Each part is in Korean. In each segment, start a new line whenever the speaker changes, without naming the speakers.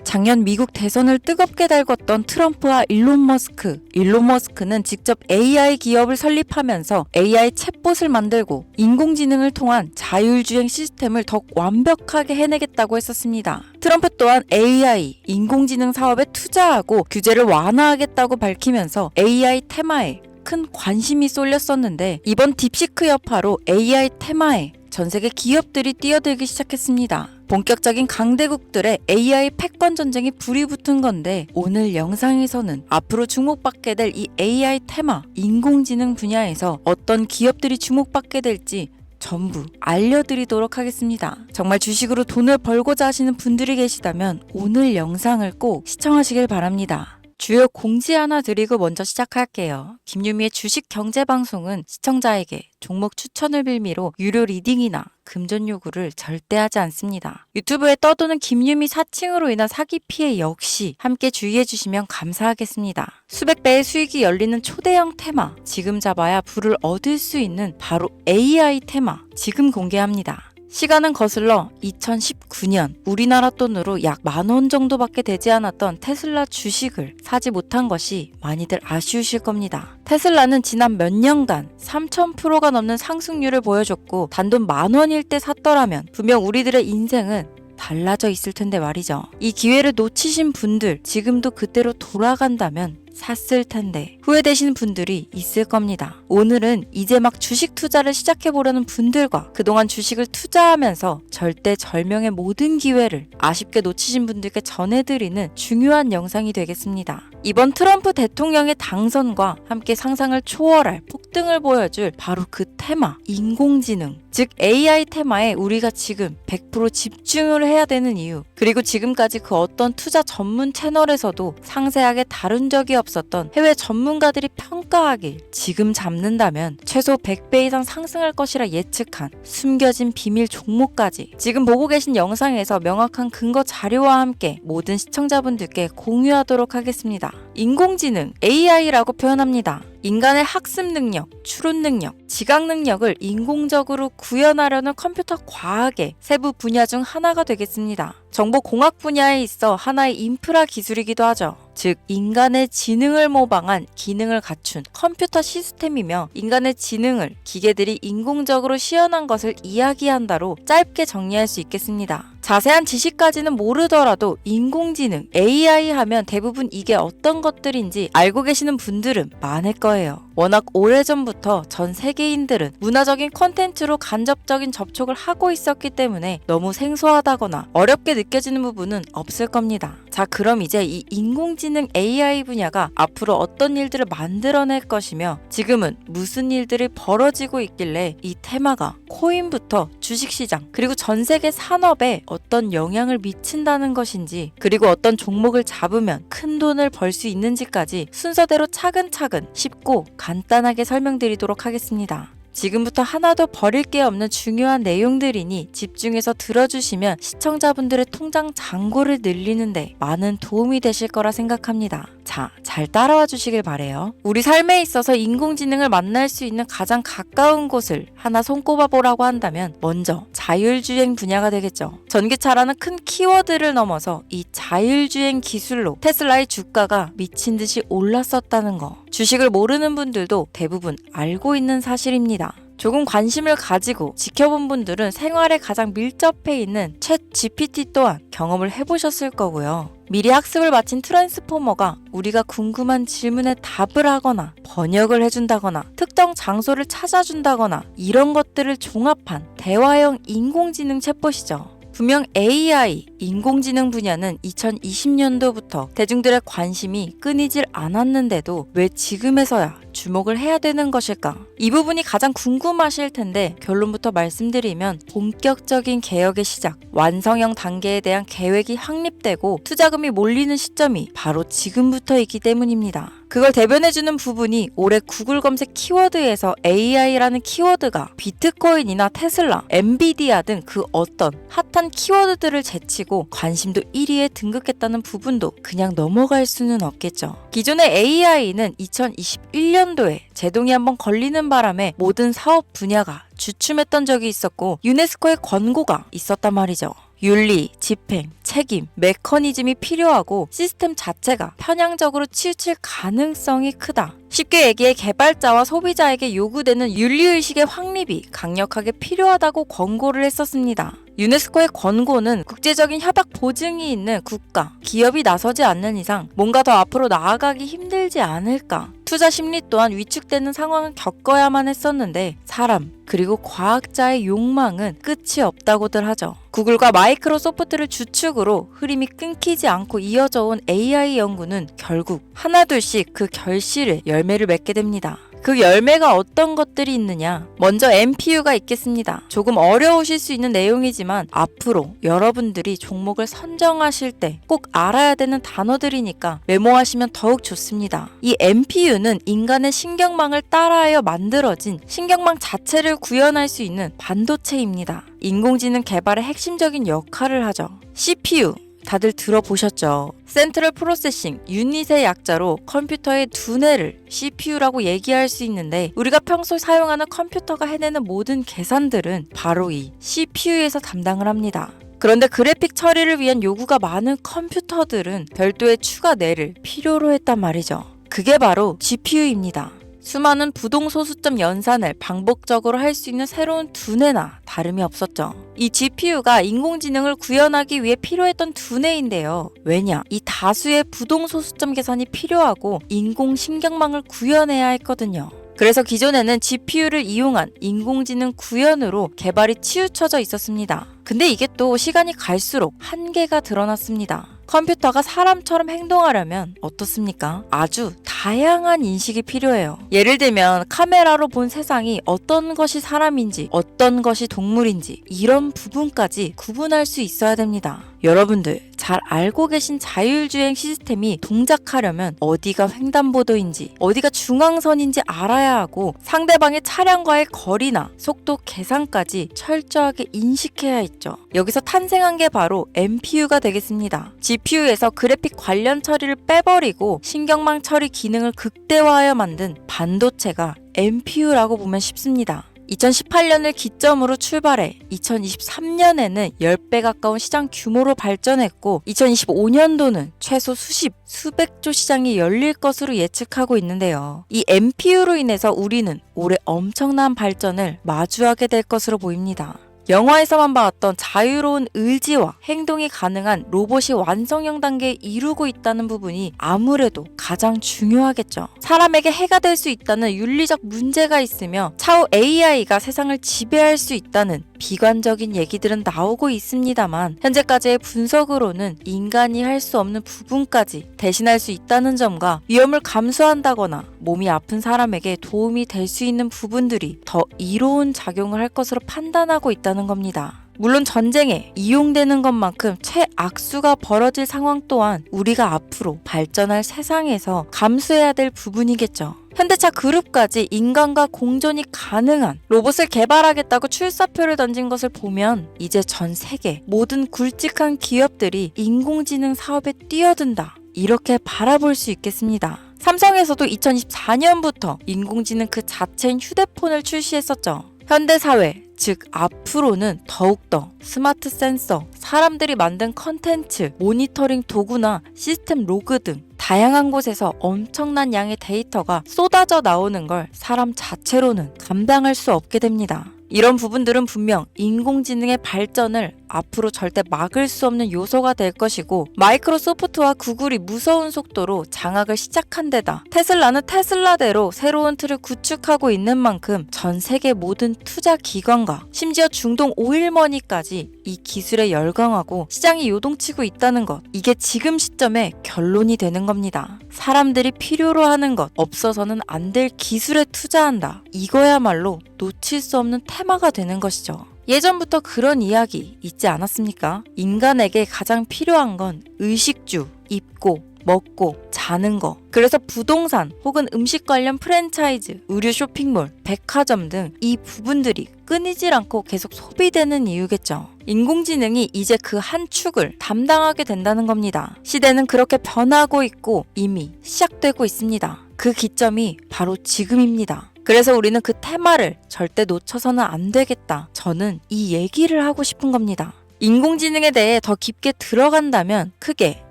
작년 미국 대선을 뜨겁게 달궜던 트럼프와 일론 머스크. 일론 머스크는 직접 AI 기업을 설립하면서 AI 챗봇을 만들고 인공지능을 통한 자율주행 시스템을 더 완벽하게 해내겠다고 했었습니다. 트럼프 또한 AI, 인공지능 사업에 투자하고 규제를 완화하겠다고 밝히면서 AI 테마에 큰 관심이 쏠렸었는데, 이번 딥시크 여파로 AI 테마에 전 세계 기업들이 뛰어들기 시작했습니다. 본격적인 강대국들의 AI 패권 전쟁이 불이 붙은 건데, 오늘 영상에서는 앞으로 주목받게 될 이 AI 테마, 인공지능 분야에서 어떤 기업들이 주목받게 될지 전부 알려드리도록 하겠습니다. 정말 주식으로 돈을 벌고자 하시는 분들이 계시다면 오늘 영상을 꼭 시청하시길 바랍니다. 주요 공지 하나 드리고 먼저 시작할게요. 김유미의 주식 경제 방송은 시청자에게 종목 추천을 빌미로 유료 리딩이나 금전 요구를 절대 하지 않습니다. 유튜브에 떠도는 김유미 사칭으로 인한 사기 피해 역시 함께 주의해 주시면 감사하겠습니다. 수백 배의 수익이 열리는 초대형 테마, 지금 잡아야 부를 얻을 수 있는 바로 AI 테마, 지금 공개합니다. 시간은 거슬러 2019년 우리나라 돈으로 약 10,000원 정도밖에 되지 않았던 테슬라 주식을 사지 못한 것이 많이들 아쉬우실 겁니다. 테슬라는 지난 몇 년간 3000%가 넘는 상승률을 보여줬고, 단돈 10,000원일 때 샀더라면 분명 우리들의 인생은 달라져 있을 텐데 말이죠. 이 기회를 놓치신 분들, 지금도 그때로 돌아간다면 샀을 텐데 후회되시는 분들이 있을 겁니다. 오늘은 이제 막 주식 투자를 시작해보려는 분들과 그동안 주식을 투자하면서 절대절명의 모든 기회를 아쉽게 놓치신 분들께 전해드리는 중요한 영상이 되겠습니다. 이번 트럼프 대통령의 당선과 함께 상상을 초월할 폭등을 보여줄 바로 그 테마, 인공지능, 즉 AI 테마에 우리가 지금 100% 집중을 해야 되는 이유, 그리고 지금까지 그 어떤 투자 전문 채널에서도 상세하게 다룬 적이 없었던 해외 전문가들이 평가하길 지금 잡는다면 최소 100배 이상 상승할 것이라 예측한 숨겨진 비밀 종목까지 지금 보고 계신 영상에서 명확한 근거 자료와 함께 모든 시청자분들께 공유하도록 하겠습니다. 인공지능, AI라고 표현합니다. 인간의 학습 능력, 추론 능력, 지각 능력을 인공적으로 구현하려는 컴퓨터 과학의 세부 분야 중 하나가 되겠습니다. 정보공학 분야에 있어 하나의 인프라 기술이기도 하죠. 즉, 인간의 지능을 모방한 기능을 갖춘 컴퓨터 시스템이며, 인간의 지능을 기계들이 인공적으로 시연한 것을 이야기한다로 짧게 정리할 수 있겠습니다. 자세한 지식까지는 모르더라도 인공지능, AI 하면 대부분 이게 어떤 것들인지 알고 계시는 분들은 많을 거예요. 워낙 오래전부터 전 세계인들은 문화적인 콘텐츠로 간접적인 접촉을 하고 있었기 때문에 너무 생소하다거나 어렵게 느껴지는 부분은 없을 겁니다. 자, 그럼 이제 이 인공지능 AI 분야가 앞으로 어떤 일들을 만들어낼 것이며 지금은 무슨 일들이 벌어지고 있길래 이 테마가 코인부터 주식시장 그리고 전 세계 산업에 어떤 영향을 미친다는 것인지, 그리고 어떤 종목을 잡으면 큰 돈을 벌 수 있는지까지 순서대로 차근차근 쉽고 간단하게 설명드리도록 하겠습니다. 지금부터 하나도 버릴 게 없는 중요한 내용들이니 집중해서 들어주시면 시청자분들의 통장 잔고를 늘리는데 많은 도움이 되실 거라 생각합니다. 자, 잘 따라와 주시길 바래요. 우리 삶에 있어서 인공지능을 만날 수 있는 가장 가까운 곳을 하나 손꼽아 보라고 한다면 먼저 자율주행 분야가 되겠죠. 전기차라는 큰 키워드를 넘어서 이 자율주행 기술로 테슬라의 주가가 미친 듯이 올랐었다는 거, 주식을 모르는 분들도 대부분 알고 있는 사실입니다. 조금 관심을 가지고 지켜본 분들은 생활에 가장 밀접해 있는 챗 GPT 또한 경험을 해보셨을 거고요. 미리 학습을 마친 트랜스포머가 우리가 궁금한 질문에 답을 하거나 번역을 해준다거나 특정 장소를 찾아준다거나 이런 것들을 종합한 대화형 인공지능 챗봇이죠. 분명 AI, 인공지능 분야는 2020년도부터 대중들의 관심이 끊이질 않았는데도 왜 지금에서야 주목을 해야 되는 것일까? 이 부분이 가장 궁금하실 텐데 결론부터 말씀드리면 본격적인 개혁의 시작, 완성형 단계에 대한 계획이 확립되고 투자금이 몰리는 시점이 바로 지금부터이기 때문입니다. 그걸 대변해주는 부분이 올해 구글 검색 키워드에서 AI라는 키워드가 비트코인이나 테슬라, 엔비디아 등 그 어떤 핫한 키워드들을 제치고 관심도 1위에 등극했다는 부분도 그냥 넘어갈 수는 없겠죠. 기존의 AI는 2021년도에 제동이 한번 걸리는 바람에 모든 사업 분야가 주춤했던 적이 있었고 유네스코의 권고가 있었단 말이죠. 윤리, 집행, 책임, 메커니즘이 필요하고 시스템 자체가 편향적으로 치우칠 가능성이 크다. 쉽게 얘기해 개발자와 소비자에게 요구되는 윤리의식의 확립이 강력하게 필요하다고 권고를 했었습니다. 유네스코의 권고는 국제적인 협약 보증이 있는 국가, 기업이 나서지 않는 이상 뭔가 더 앞으로 나아가기 힘들지 않을까. 투자 심리 또한 위축되는 상황을 겪어야만 했었는데 사람 그리고 과학자의 욕망은 끝이 없다고들 하죠. 구글과 마이크로소프트를 주축으로 흐름이 끊기지 않고 이어져 온 AI 연구는 결국 하나둘씩 그 결실의 열매를 맺게 됩니다. 그 열매가 어떤 것들이 있느냐? 먼저 MPU가 있겠습니다. 조금 어려우실 수 있는 내용이지만 앞으로 여러분들이 종목을 선정하실 때 꼭 알아야 되는 단어들이니까 메모하시면 더욱 좋습니다. 이 MPU는 인간의 신경망을 따라하여 만들어진 신경망 자체를 구현할 수 있는 반도체입니다. 인공지능 개발의 핵심적인 역할을 하죠. CPU 다들 들어보셨죠? 센트럴 프로세싱 유닛의 약자로 컴퓨터의 두뇌를 CPU라고 얘기할 수 있는데 우리가 평소 사용하는 컴퓨터가 해내는 모든 계산들은 바로 이 CPU에서 담당을 합니다. 그런데 그래픽 처리를 위한 요구가 많은 컴퓨터들은 별도의 추가 뇌를 필요로 했단 말이죠. 그게 바로 GPU입니다. 수많은 부동소수점 연산을 반복적으로 할 수 있는 새로운 두뇌나 다름이 없었죠. 이 GPU가 인공지능을 구현하기 위해 필요했던 두뇌인데요. 왜냐? 이 다수의 부동소수점 계산이 필요하고 인공신경망을 구현해야 했거든요. 그래서 기존에는 GPU를 이용한 인공지능 구현으로 개발이 치우쳐져 있었습니다. 근데 이게 또 시간이 갈수록 한계가 드러났습니다. 컴퓨터가 사람처럼 행동하려면 어떻습니까? 아주 다양한 인식이 필요해요. 예를 들면 카메라로 본 세상이 어떤 것이 사람인지 어떤 것이 동물인지 이런 부분까지 구분할 수 있어야 됩니다. 여러분들 잘 알고 계신 자율주행 시스템이 동작하려면 어디가 횡단보도인지 어디가 중앙선인지 알아야 하고 상대방의 차량과의 거리나 속도 계산까지 철저하게 인식해야 있죠. 여기서 탄생한 게 바로 MPU가 되겠습니다. GPU에서 그래픽 관련 처리를 빼버리고 신경망 처리 기능을 극대화하여 만든 반도체가 MPU라고 보면 쉽습니다. 2018년을 기점으로 출발해 2023년에는 10배 가까운 시장 규모로 발전했고 2025년도는 최소 수백조 시장이 열릴 것으로 예측하고 있는데요. 이 MPU로 인해서 우리는 올해 엄청난 발전을 마주하게 될 것으로 보입니다. 영화에서만 봐왔던 자유로운 의지와 행동이 가능한 로봇이 완성형 단계에 이루고 있다는 부분이 아무래도 가장 중요하겠죠. 사람에게 해가 될 수 있다는 윤리적 문제가 있으며 차후 AI가 세상을 지배할 수 있다는 비관적인 얘기들은 나오고 있습니다만 현재까지의 분석으로는 인간이 할 수 없는 부분까지 대신할 수 있다는 점과 위험을 감수한다거나 몸이 아픈 사람에게 도움이 될 수 있는 부분들이 더 이로운 작용을 할 것으로 판단하고 있다는 겁니다. 물론 전쟁에 이용되는 것만큼 최악수가 벌어질 상황 또한 우리가 앞으로 발전할 세상에서 감수해야 될 부분이겠죠. 현대차 그룹까지 인간과 공존이 가능한 로봇을 개발하겠다고 출사표를 던진 것을 보면 이제 전 세계 모든 굵직한 기업들이 인공지능 사업에 뛰어든다. 이렇게 바라볼 수 있겠습니다. 삼성에서도 2024년부터 인공지능 그 자체인 휴대폰을 출시했었죠. 현대사회, 즉 앞으로는 더욱더 스마트 센서, 사람들이 만든 컨텐츠, 모니터링 도구나 시스템 로그 등 다양한 곳에서 엄청난 양의 데이터가 쏟아져 나오는 걸 사람 자체로는 감당할 수 없게 됩니다. 이런 부분들은 분명 인공지능의 발전을 앞으로 절대 막을 수 없는 요소가 될 것이고 마이크로소프트와 구글이 무서운 속도로 장악을 시작한 데다 테슬라는 테슬라대로 새로운 틀을 구축하고 있는 만큼 전 세계 모든 투자 기관과 심지어 중동 오일머니까지 이 기술에 열광하고 시장이 요동치고 있다는 것, 이게 지금 시점에 결론이 되는 겁니다. 사람들이 필요로 하는 것, 없어서는 안 될 기술에 투자한다. 이거야말로 놓칠 수 없는 테마가 되는 것이죠. 예전부터 그런 이야기 있지 않았습니까? 인간에게 가장 필요한 건 의식주, 입고, 먹고, 자는 거. 그래서 부동산 혹은 음식 관련 프랜차이즈, 의류 쇼핑몰, 백화점 등 이 부분들이 끊이질 않고 계속 소비되는 이유겠죠. 인공지능이 이제 그 한 축을 담당하게 된다는 겁니다. 시대는 그렇게 변하고 있고 이미 시작되고 있습니다. 그 기점이 바로 지금입니다. 그래서 우리는 그 테마를 절대 놓쳐서는 안 되겠다. 저는 이 얘기를 하고 싶은 겁니다. 인공지능에 대해 더 깊게 들어간다면 크게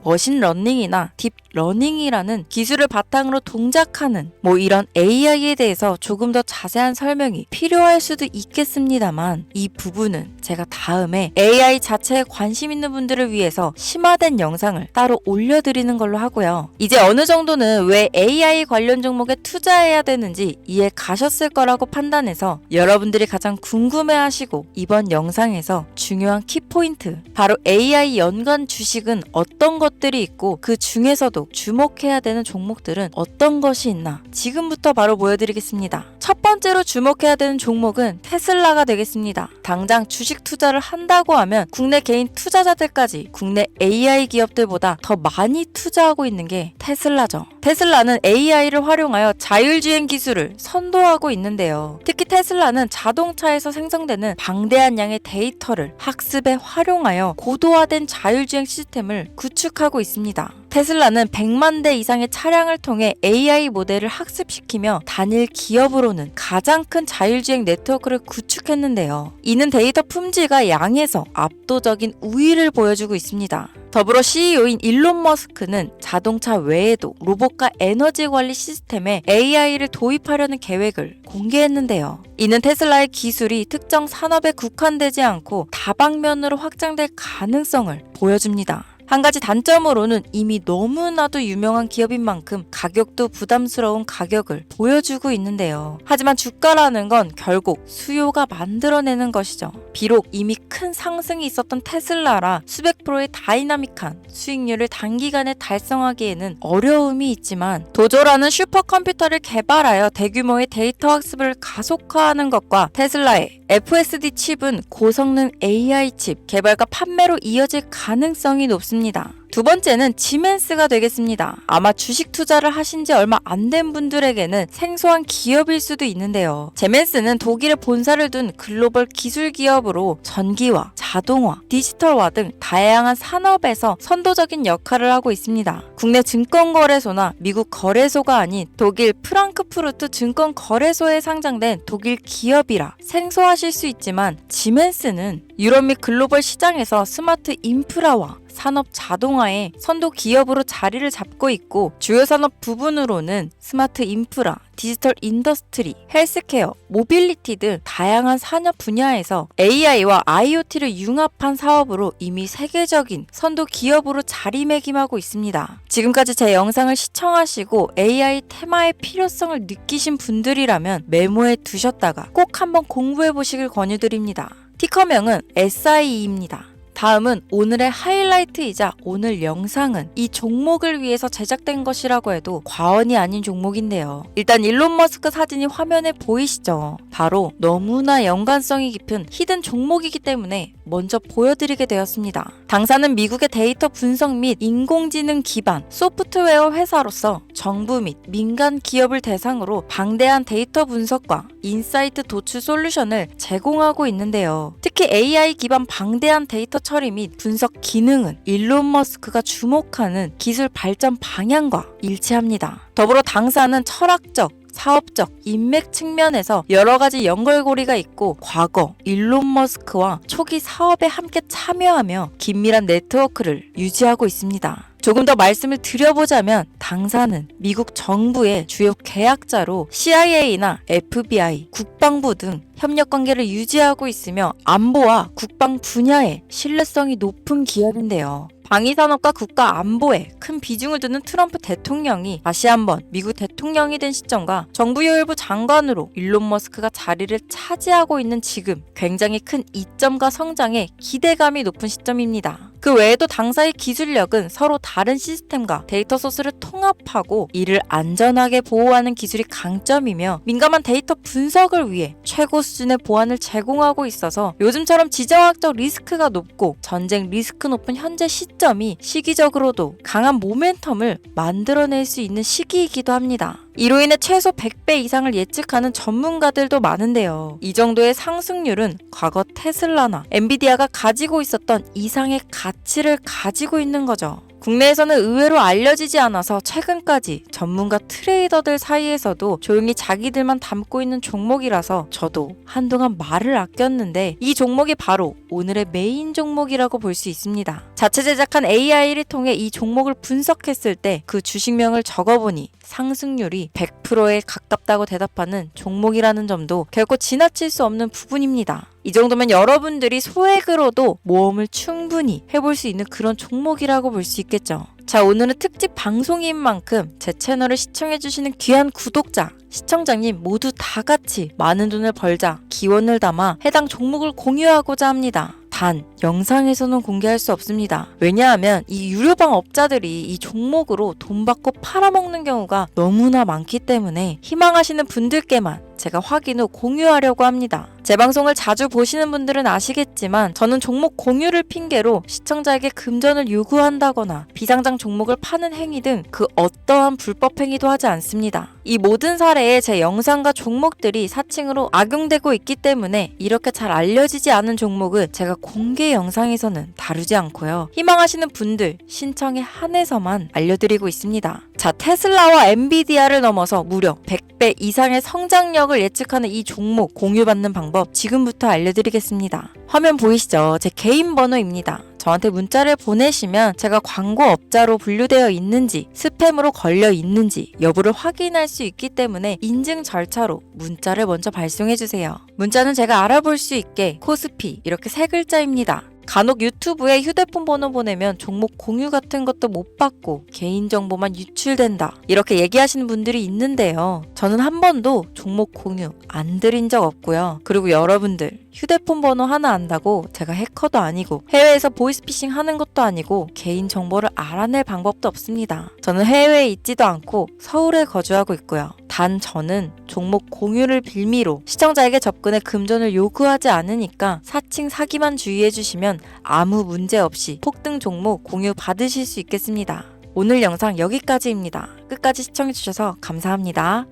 머신러닝이나 딥러닝이라는 기술을 바탕으로 동작하는 이런 AI에 대해서 조금 더 자세한 설명이 필요할 수도 있겠습니다만 이 부분은 제가 다음에 AI 자체에 관심 있는 분들을 위해서 심화된 영상을 따로 올려드리는 걸로 하고요. 이제 어느 정도는 왜 AI 관련 종목에 투자해야 되는지 이해 가셨을 거라고 판단해서 여러분들이 가장 궁금해하시고 이번 영상에서 중요한 키포인트 바로 AI 연관 주식은 어떤 것들이 있고 그 중에서도 주목해야 되는 종목들은 어떤 것이 있나 지금부터 바로 보여드리겠습니다. 첫 번째로 주목해야 되는 종목은 테슬라가 되겠습니다. 당장 주식 투자를 한다고 하면 국내 개인 투자자들까지 국내 AI 기업들보다 더 많이 투자하고 있는 게 테슬라죠. 테슬라는 AI를 활용하여 자율주행 기술을 선도하고 있는데요. 특히 테슬라는 자동차에서 생성되는 방대한 양의 데이터를 학습에 활용하여 고도화된 자율주행 시스템을 구축하고 있습니다. 테슬라는 100만 대 이상의 차량을 통해 AI 모델을 학습시키며 단일 기업으로는 가장 큰 자율주행 네트워크를 구축했는데요. 이는 데이터 품질과 양에서 압도적인 우위를 보여주고 있습니다. 더불어 CEO인 일론 머스크는 자동차 외에도 로봇과 에너지 관리 시스템에 AI를 도입하려는 계획을 공개했는데요. 이는 테슬라의 기술이 특정 산업에 국한되지 않고 다방면으로 확장될 가능성을 보여줍니다. 한 가지 단점으로는 이미 너무나도 유명한 기업인 만큼 가격도 부담스러운 가격을 보여주고 있는데요. 하지만 주가라는 건 결국 수요가 만들어내는 것이죠. 비록 이미 큰 상승이 있었던 테슬라라 수백 프로의 다이나믹한 수익률을 단기간에 달성하기에는 어려움이 있지만 도조라는 슈퍼컴퓨터를 개발하여 대규모의 데이터 학습을 가속화하는 것과 테슬라의 FSD 칩은 고성능 AI 칩 개발과 판매로 이어질 가능성이 높습니다. 두 번째는 지멘스가 되겠습니다. 아마 주식 투자를 하신 지 얼마 안 된 분들에게는 생소한 기업일 수도 있는데요. 지멘스는 독일에 본사를 둔 글로벌 기술 기업으로 전기화, 자동화, 디지털화 등 다양한 산업에서 선도적인 역할을 하고 있습니다. 국내 증권거래소나 미국 거래소가 아닌 독일 프랑크푸르트 증권거래소에 상장된 독일 기업이라 생소하실 수 있지만 지멘스는 유럽 및 글로벌 시장에서 스마트 인프라와 산업 자동화의 선도 기업으로 자리를 잡고 있고 주요 산업 부분으로는 스마트 인프라, 디지털 인더스트리, 헬스케어, 모빌리티 등 다양한 산업 분야에서 AI와 IoT를 융합한 사업으로 이미 세계적인 선도 기업으로 자리매김하고 있습니다. 지금까지 제 영상을 시청하시고 AI 테마의 필요성을 느끼신 분들이라면 메모해 두셨다가 꼭 한번 공부해 보시길 권유드립니다. 티커명은 SIE입니다. 다음은 오늘의 하이라이트이자 오늘 영상은 이 종목을 위해서 제작된 것이라고 해도 과언이 아닌 종목인데요. 일단 일론 머스크 사진이 화면에 보이시죠? 바로 너무나 연관성이 깊은 히든 종목이기 때문에 먼저 보여드리게 되었습니다. 당사는 미국의 데이터 분석 및 인공지능 기반 소프트웨어 회사로서 정부 및 민간 기업을 대상으로 방대한 데이터 분석과 인사이트 도출 솔루션을 제공하고 있는데요. 특히 AI 기반 방대한 데이터 처리 및 분석 기능은 일론 머스크가 주목하는 기술 발전 방향과 일치합니다. 더불어 당사는 철학적, 사업적, 인맥 측면에서 여러 가지 연결고리가 있고 과거 일론 머스크와 초기 사업에 함께 참여하며 긴밀한 네트워크를 유지하고 있습니다. 조금 더 말씀을 드려보자면 당사는 미국 정부의 주요 계약자로 CIA나 FBI, 국방부 등 협력 관계를 유지하고 있으며 안보와 국방 분야에 신뢰성이 높은 기업인데요. 방위산업과 국가 안보에 큰 비중을 두는 트럼프 대통령이 다시 한번 미국 대통령이 된 시점과 정부요일부 장관으로 일론 머스크가 자리를 차지하고 있는 지금 굉장히 큰 이점과 성장에 기대감이 높은 시점입니다. 그 외에도 당사의 기술력은 서로 다른 시스템과 데이터 소스를 통합하고 이를 안전하게 보호하는 기술이 강점이며 민감한 데이터 분석을 위해 최고 수준의 보안을 제공하고 있어서 요즘처럼 지정학적 리스크가 높고 전쟁 리스크 높은 현재 시점이 시기적으로도 강한 모멘텀을 만들어낼 수 있는 시기이기도 합니다. 이로 인해 최소 100배 이상을 예측하는 전문가들도 많은데요. 이 정도의 상승률은 과거 테슬라나 엔비디아가 가지고 있었던 이상의 가치를 가지고 있는 거죠. 국내에서는 의외로 알려지지 않아서 최근까지 전문가 트레이더들 사이에서도 조용히 자기들만 담고 있는 종목이라서 저도 한동안 말을 아꼈는데 이 종목이 바로 오늘의 메인 종목이라고 볼 수 있습니다. 자체 제작한 AI를 통해 이 종목을 분석했을 때 그 주식명을 적어보니 상승률이 100%에 가깝다고 대답하는 종목이라는 점도 결코 지나칠 수 없는 부분입니다. 이 정도면 여러분들이 소액으로도 모험을 충분히 해볼 수 있는 그런 종목이라고 볼 수 있겠죠. 자, 오늘은 특집 방송인 만큼 제 채널을 시청해주시는 귀한 구독자, 시청자님 모두 다 같이 많은 돈을 벌자 기원을 담아 해당 종목을 공유하고자 합니다. 단, 영상에서는 공개할 수 없습니다. 왜냐하면 이 유료방 업자들이 이 종목으로 돈 받고 팔아먹는 경우가 너무나 많기 때문에 희망하시는 분들께만 제가 확인 후 공유하려고 합니다. 제 방송을 자주 보시는 분들은 아시겠지만 저는 종목 공유를 핑계로 시청자에게 금전을 요구한다거나 비상장 종목을 파는 행위 등 그 어떠한 불법 행위도 하지 않습니다. 이 모든 사례에 제 영상과 종목들이 사칭으로 악용되고 있기 때문에 이렇게 잘 알려지지 않은 종목은 제가 공개 영상에서는 다루지 않고요. 희망하시는 분들 신청에 한해서만 알려드리고 있습니다. 자, 테슬라와 엔비디아를 넘어서 무려 100배 이상의 성장력을 예측하는 이 종목 공유받는 방법 지금부터 알려드리겠습니다. 화면 보이시죠? 제 개인 번호입니다. 저한테 문자를 보내시면 제가 광고업자로 분류되어 있는지 스팸으로 걸려 있는지 여부를 확인할 수 있기 때문에 인증 절차로 문자를 먼저 발송해주세요. 문자는 제가 알아볼 수 있게 코스피 이렇게 세 글자입니다. 간혹 유튜브에 휴대폰 번호 보내면 종목 공유 같은 것도 못 받고 개인정보만 유출된다 이렇게 얘기하시는 분들이 있는데요. 저는 한 번도 종목 공유 안 드린 적 없고요. 그리고 여러분들 휴대폰 번호 하나 안다고 제가 해커도 아니고 해외에서 보이스피싱 하는 것도 아니고 개인정보를 알아낼 방법도 없습니다. 저는 해외에 있지도 않고 서울에 거주하고 있고요. 단 저는 종목 공유를 빌미로 시청자에게 접근해 금전을 요구하지 않으니까 사칭 사기만 주의해 주시면 아무 문제 없이 폭등 종목 공유 받으실 수 있겠습니다. 오늘 영상 여기까지입니다. 끝까지 시청해 주셔서 감사합니다.